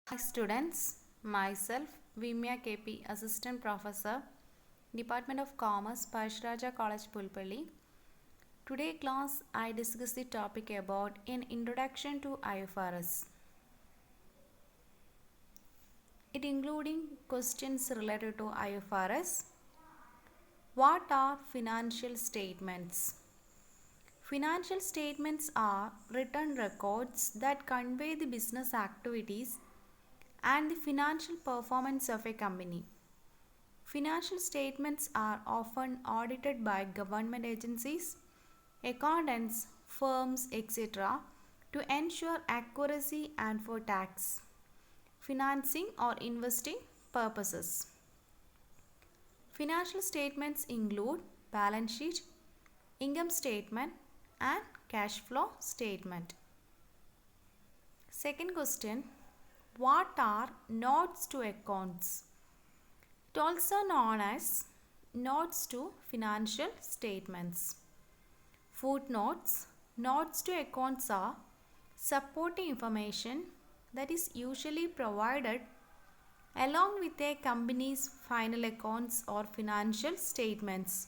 Hi students, myself Vimya KP, Assistant Professor, Department of Commerce, Parsharaja College, Pulpalli. Today class I discuss the topic about an introduction to IFRS. It including questions related to IFRS. What are financial statements? Financial statements are written records that convey the business activities and the financial performance of a company. Financial statements are often audited by government agencies, accountants, firms, etc. to ensure accuracy and for tax, financing or investing purposes. Financial statements include balance sheet, income statement and cash flow statement. Second question, what are notes to accounts? It also known as notes to financial statements. Footnotes. Notes to accounts are supporting information that is usually provided along with a company's final accounts or financial statements.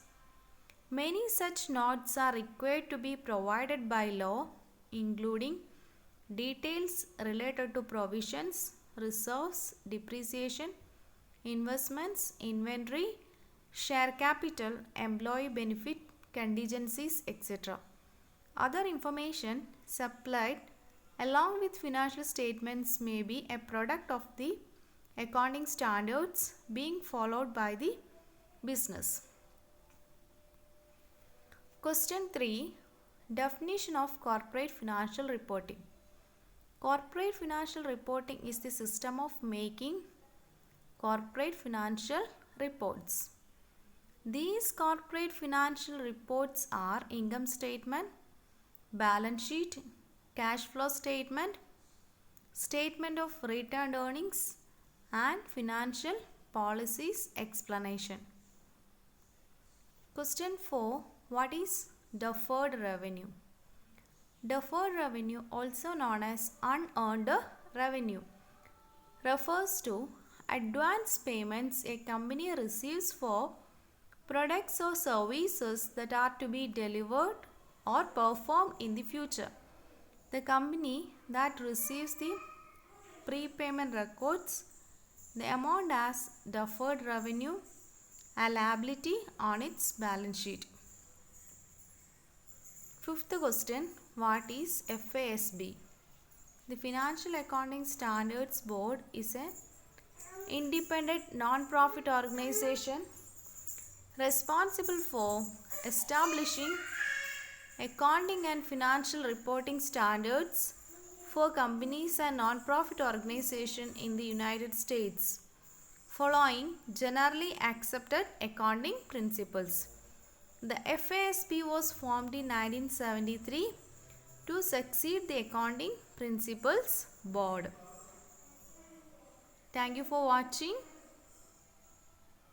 Many such notes are required to be provided by law, including details related to provisions, reserves, depreciation, investments, inventory, share capital, employee benefit, contingencies, etc. Other information supplied along with financial statements may be a product of the accounting standards being followed by the business. Question 3. Definition of corporate financial reporting. Corporate financial reporting is the system of making corporate financial reports. These corporate financial reports are income statement, balance sheet, cash flow statement, statement of returned earnings, and financial policies explanation. Question 4. What is deferred revenue? Deferred revenue, also known as unearned revenue, refers to advance payments a company receives for products or services that are to be delivered or performed in the future. The company that receives the prepayment records the amount as deferred revenue, a liability on its balance sheet. Fifth question, what is FASB? The Financial Accounting Standards Board is an independent non-profit organization responsible for establishing accounting and financial reporting standards for companies and non-profit organizations in the United States, following generally accepted accounting principles. The FASB was formed in 1973 to succeed the Accounting Principles Board. Thank you for watching.